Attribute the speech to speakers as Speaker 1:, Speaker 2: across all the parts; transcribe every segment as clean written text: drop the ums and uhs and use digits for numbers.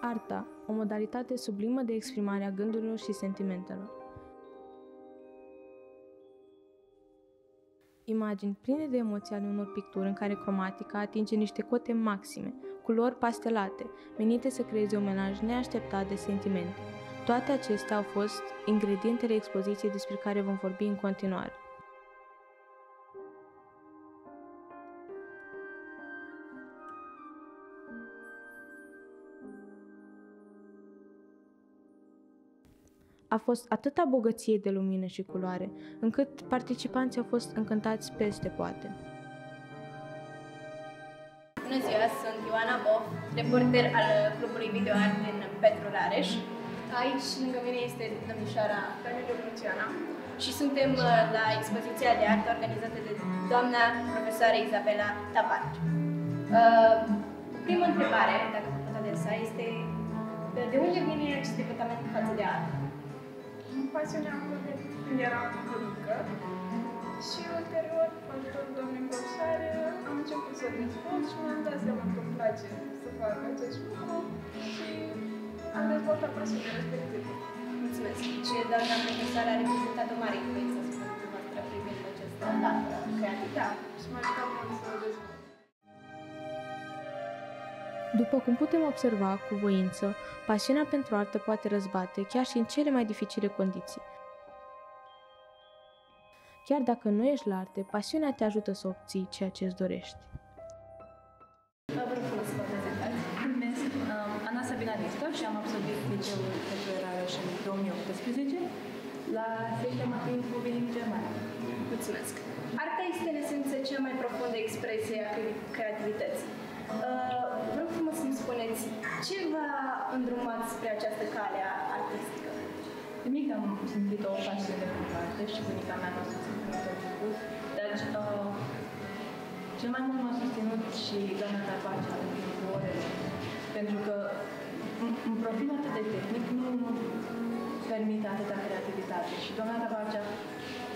Speaker 1: Arta, o modalitate sublimă de exprimare a gândurilor și sentimentelor. Imagini pline de emoții ale unor picturi în care cromatica atinge niște cote maxime, culori pastelate, menite să creeze un melanj neașteptat de sentimente. Toate acestea au fost ingredientele expoziției despre care vom vorbi în continuare. A fost atâta bogăție de lumină și culoare, încât participanții au fost încântați peste poate.
Speaker 2: Bună ziua, sunt Ioana Bof, reporter al clubului Video Art din Petru Rareș. Aici, lângă mine, este domnișoara Danielu Luciana și suntem la expoziția de artă organizată de doamna profesoară Izabela Tavarci. Prima întrebare, dacă vă pot adresa, este de unde vine acest devotament față de artă?
Speaker 3: Pasiunea am avut când eram mică și ulterior, cu ajutorul doamnei profesoare, am început să dezvolt și mi-am dat seama că îmi place să fac acest lucru și am dezvoltat pasiunea respectivă.
Speaker 2: Mulțumesc! Și doamna profesoară a reprezentat o mare influență asupra dumneavoastră privind această dată creativă.
Speaker 3: Da, și m-a ajutat mult să o dezvolt.
Speaker 1: După cum putem observa cu voință, pasiunea pentru artă poate răzbate chiar și în cele mai dificile condiții. Chiar dacă nu ești la arte, pasiunea te ajută să obții ceea ce îți dorești.
Speaker 2: Vă rog frumos să vă prezentați.
Speaker 4: Numesc Ana Sabina Ristor și am absolvit liceul Petru Rareș în 2018 la Sfânta Martin Clubin din Germania.
Speaker 2: Mulțumesc! Arta este în esență cea mai profundă expresie a creativității. Vreau frumos să-mi spuneți, ce v-a îndrumat spre această cale artistică?
Speaker 4: De mic am simțit o pasiune pentru artă și bunica mea m-a susținut tot timpul, dar cel mai mult m-a susținut și doamna Tavarci în timpul orelor, pentru că un profil atât de tehnic nu permite atâta creativitate și doamna Tavarci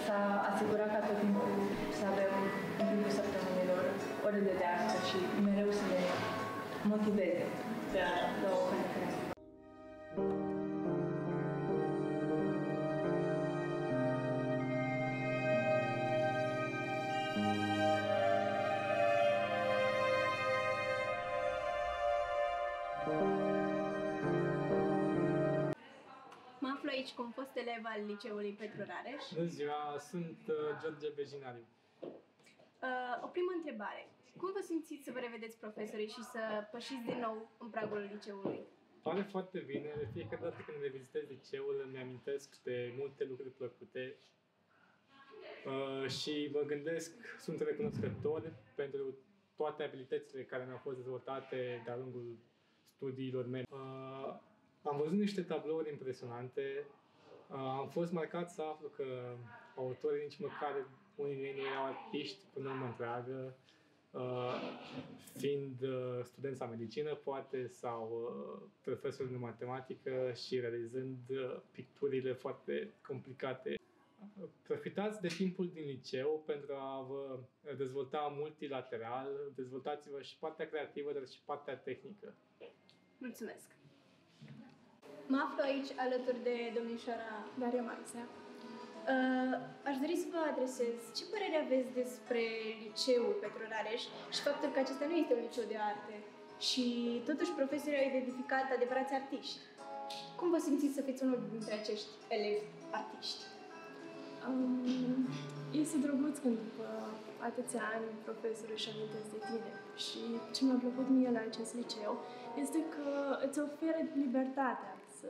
Speaker 4: s-a asigurat ca tot timpul să avem în timpul săptămânilor orele de artă și mereu să ne motiveze la o cale creativă.
Speaker 2: Mă aflu aici cu un fost elev al liceului Petru Rareș.
Speaker 5: Bună ziua, sunt George Bejinariu.
Speaker 2: O primă întrebare. Cum vă simțiți să vă revedeți profesorii și să pășiți din nou în pragul liceului?
Speaker 5: Pare foarte bine. De fiecare dată când revizitez liceul îmi amintesc de multe lucruri plăcute și mă gândesc, sunt recunoscător pentru toate abilitățile care mi-au fost dezvoltate de-a lungul studiilor mele. Am văzut niște tablouri impresionante. Am fost marcat să aflu că autorii nici măcar unii dintre ei nu erau artiști cu normă întreagă, fiind studenți la medicină, poate, sau profesori de matematică și realizând picturile foarte complicate. Profitați de timpul din liceu pentru a vă dezvolta multilateral, dezvoltați-vă și partea creativă, dar și partea tehnică.
Speaker 2: Mulțumesc! Mă aflu aici alături de domnișoara
Speaker 3: Daria Marțea.
Speaker 2: Aș dori să vă adresez ce părere aveți despre liceul Petru Rareș și faptul că acesta nu este un liceu de arte și totuși profesorii au identificat adevărați artiști. Cum vă simțiți să fiți unul dintre acești elevi artiști?
Speaker 3: Este drăguț când după atâția ani profesorii își amintesc de tine și ce mi-a plăcut mie la acest liceu este că îți oferă libertatea să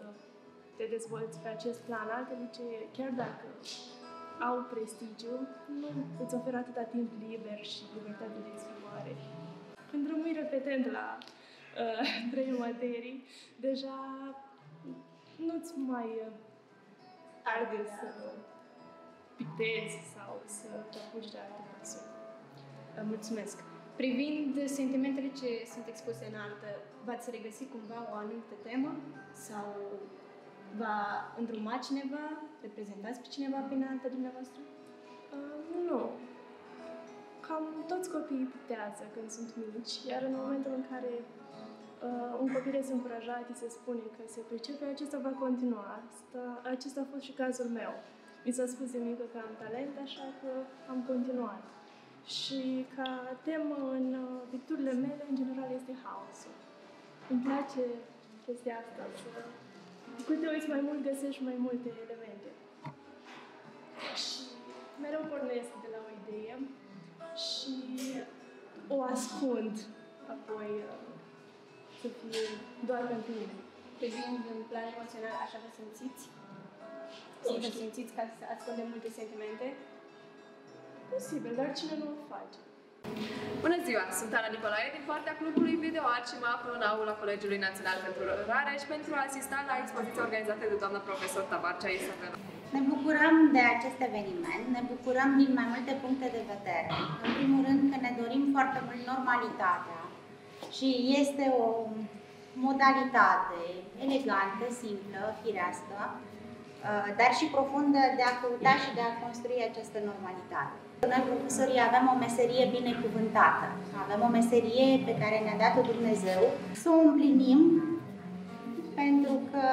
Speaker 3: te dezvolți pe acest plan. Alte licee, chiar dacă au prestigiu, nu îți oferă atâta timp liber și libertate de exprimare. Când rămâi repetent la 3 materii, deja nu-ți mai arde să pictezi sau să te apuci de alte pasiuni.
Speaker 2: Mulțumesc! Privind sentimentele ce sunt expuse în artă, v-ați regăsi cumva o anumită temă? Sau va îndruma cineva? Reprezentați pe cineva prin arta dumneavoastră?
Speaker 3: Nu. Cam toți copiii pictează când sunt mici, iar în momentul în care un copil este încurajat, îi se spune că se pricepe, acesta va continua. Acesta a fost și cazul meu. Mi s-a spus de mică că am talent, așa că am continuat. Și ca temă în picturile mele, în general, este haosul. Îmi place chestia asta, să cu te uiți mai mult, găsești mai multe elemente. Și mereu pornesc de la o idee și o ascund, apoi să fie doar pentru mine.
Speaker 2: Privind în plan emoțional, așa vă simțiți? Vă simțiți că ascunde multe sentimente?
Speaker 3: Posibil, dar cine nu o face?
Speaker 6: Bună ziua! Sunt Ana Nicolae din partea Clubului Video Art și mă aflu în aula Colegiului Național pentru Rareș pentru a asista la expoziția organizată de doamna profesor Tabarcea Isabela.
Speaker 7: Ne bucurăm de acest eveniment, ne bucurăm din mai multe puncte de vedere. În primul rând că ne dorim foarte mult normalitatea și este o modalitate elegantă, simplă, firească, dar și profundă de a căuta și de a construi această normalitate. Noi, profesorii, avem o meserie binecuvântată, avem o meserie pe care ne-a dat-o Dumnezeu, să o împlinim, pentru că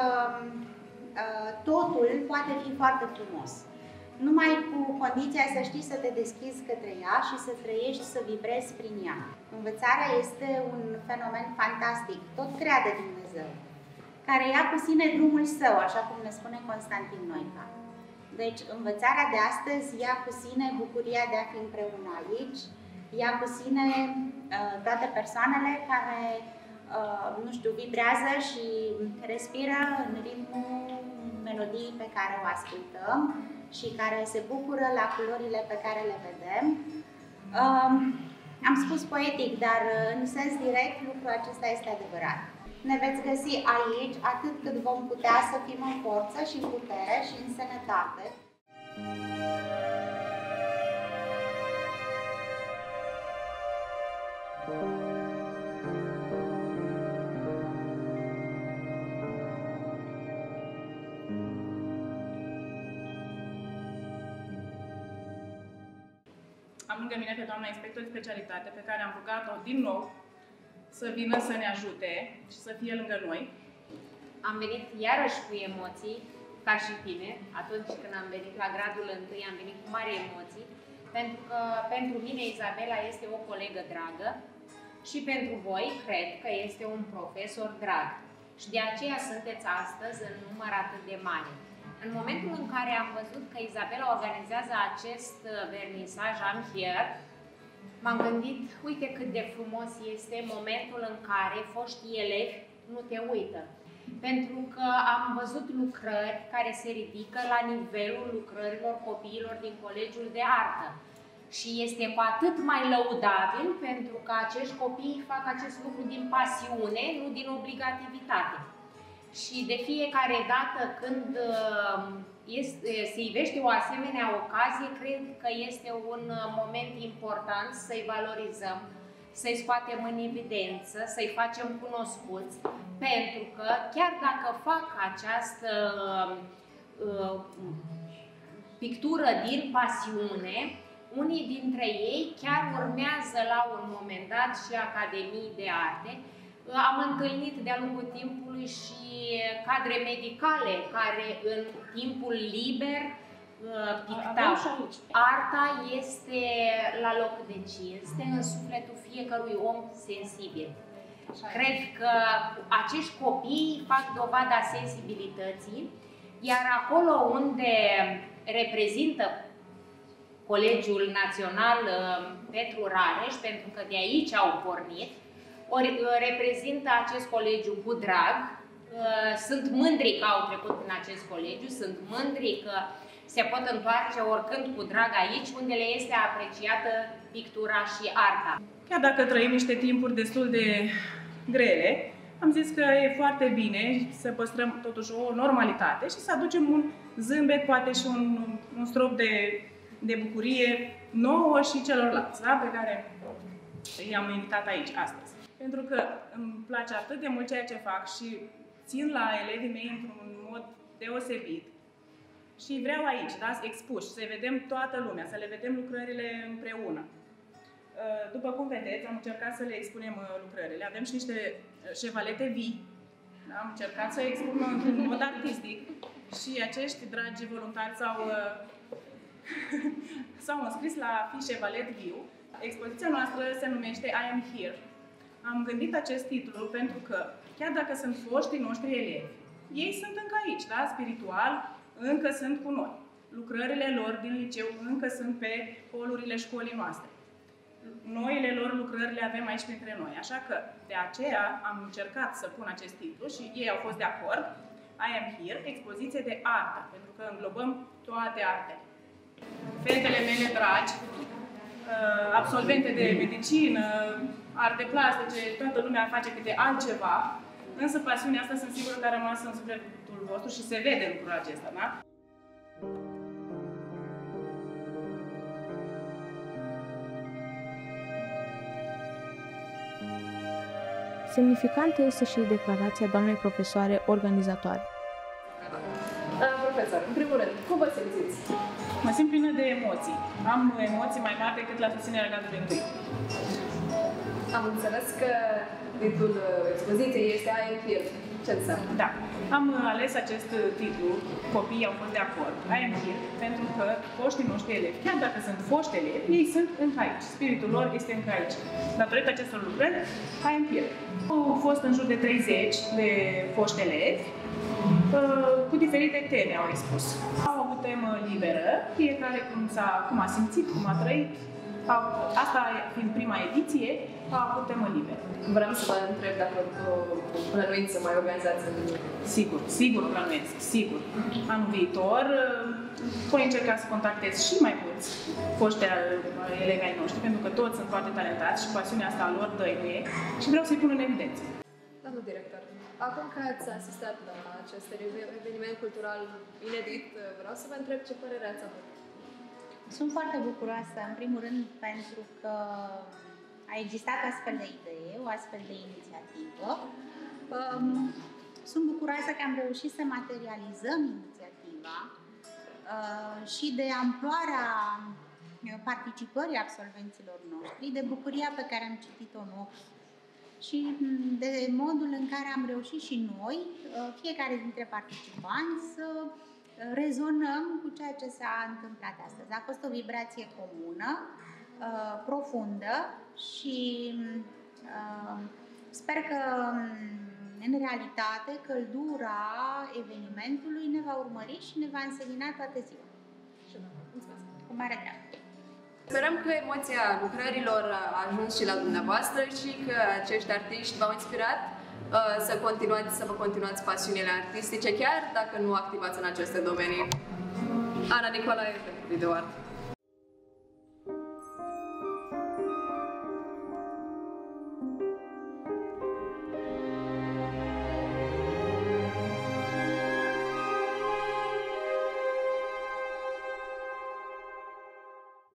Speaker 7: totul poate fi foarte frumos. Numai cu condiția să știi să te deschizi către ea și să trăiești, să vibrezi prin ea. Învățarea este un fenomen fantastic, tot creat de Dumnezeu, care ia cu sine drumul său, așa cum ne spune Constantin Noica. Deci, învățarea de astăzi ia cu sine bucuria de a fi împreună aici, ia cu sine toate persoanele care, nu știu, vibrează și respiră în ritmul melodiei pe care o ascultăm și care se bucură la culorile pe care le vedem. Am spus poetic, dar în sens direct lucrul acesta este adevărat. Ne veți găsi aici atât cât vom putea să fim în forță și în putere și în sănătate.
Speaker 8: Am lângă mine pe doamna inspector de specialitate, pe care am rugat-o din nou să vină să ne ajute și să fie lângă noi.
Speaker 9: Am venit iarăși cu emoții, ca și tine. Atunci când am venit la gradul 1, am venit cu mari emoții, pentru că pentru mine Izabela este o colegă dragă și pentru voi cred că este un profesor drag. Și de aceea sunteți astăzi în număr atât de mare. În momentul în care am văzut că Izabela organizează acest vernisaj I'm Here, m-am gândit, uite cât de frumos este momentul în care foștii elevi nu te uită. Pentru că am văzut lucrări care se ridică la nivelul lucrărilor copiilor din Colegiul de Artă. Și este cu atât mai lăudabil pentru că acești copii fac acest lucru din pasiune, nu din obligativitate. Și de fiecare dată când se ivește o asemenea ocazie, cred că este un moment important să-i valorizăm, să-i scoatem în evidență, să-i facem cunoscuți, pentru că chiar dacă fac această pictură din pasiune, unii dintre ei chiar urmează la un moment dat și Academii de Arte. Am întâlnit de-a lungul timpului și cadre medicale care în timpul liber pictau. Arta este la loc de cinste în sufletul fiecărui om sensibil. Cred că acești copii fac dovada sensibilității, iar acolo unde reprezintă Colegiul Național Petru Rareș, pentru că de aici au pornit, ori reprezintă acest colegiu cu drag. Sunt mândri că au trecut în acest colegiu, sunt mândri că se pot întoarce oricând cu drag aici, unde le este apreciată pictura și arta.
Speaker 8: Chiar dacă trăim niște timpuri destul de grele, am zis că e foarte bine să păstrăm totuși o normalitate și să aducem un zâmbet, poate și un strop de bucurie nouă și celorlalți, da? Pe care i-am invitat aici astăzi. Pentru că îmi place atât de mult ceea ce fac și țin la elevii mei într-un mod deosebit și vreau aici, da? Expuși, să vedem toată lumea, să le vedem lucrările împreună. După cum vedeți, am încercat să le expunem lucrările. Avem și niște șevalete vii. Am încercat să expun într-un mod artistic și acești dragi voluntari s-au înscris la fi șevalet viu. Expoziția noastră se numește I Am Here. Am gândit acest titlu pentru că, chiar dacă sunt foștii noștri elevi, ei sunt încă aici, da? Spiritual, încă sunt cu noi. Lucrările lor din liceu încă sunt pe holurile școlii noastre. Noile lor lucrări le avem aici printre noi, așa că de aceea am încercat să pun acest titlu și ei au fost de acord. I Am Here, expoziție de artă, pentru că înglobăm toate artele. Fetele mele dragi, absolvente de medicină, arte plastice, toată lumea face câte altceva, însă pasiunea asta sunt sigură că a rămas în sufletul vostru și se vede lucrul acesta, da?
Speaker 1: Semnificantă este și declarația doamnei profesoare organizatoare.
Speaker 6: Profesor, în primul rând, cum vă simțiți?
Speaker 8: Mă simt plină de emoții. Am emoții mai mari decât la susținerea gradului întâi.
Speaker 6: Am înțeles că titlul expoziției este I Am Here. Ce înseamnă?
Speaker 8: Da. Am ales acest titlu, copiii au fost de acord, I Am Here, pentru că foștii noștri elevi, chiar dacă sunt foști elevi, ei sunt încă aici. Spiritul lor este încă aici. Datorită acestor lucrări, I Am Here. Au fost în jur de 30 de foști elevi, cu diferite teme au expus. Au avut temă liberă, fiecare cum a simțit, cum a trăit. Asta fiind prima ediție, a avut temă liberă.
Speaker 6: Vreau să vă întreb dacă plănuiți să mai organizați în...
Speaker 8: Sigur plănuiesc, sigur. Anul viitor voi încerca să contactez și mai mulți foști elevi ai noștri, pentru că toți sunt foarte talentați și pasiunea asta lor dăinuie și vreau să-i pun în evidență.
Speaker 6: Domnul director, acum că ați asistat la acest eveniment cultural inedit, vreau să vă întreb ce părere ați avut.
Speaker 7: Sunt foarte bucuroasă, în primul rând, pentru că a existat astfel de idee, o astfel de inițiativă. Sunt bucuroasă că am reușit să materializăm inițiativa și de amploarea participării absolvenților noștri, de bucuria pe care am citit-o în ochi și de modul în care am reușit și noi, fiecare dintre participanți, să rezonăm cu ceea ce s-a întâmplat astăzi. A fost o vibrație comună, profundă și sper că în realitate căldura evenimentului ne va urmări și ne va însemina toată ziua. Cu mare drag!
Speaker 6: Sperăm că emoția lucrărilor a ajuns și la dumneavoastră și că acești artiști v-au inspirat să vă continuați pasiunile artistice, chiar dacă nu activați în aceste domenii. Ana Nicolae, Videoart.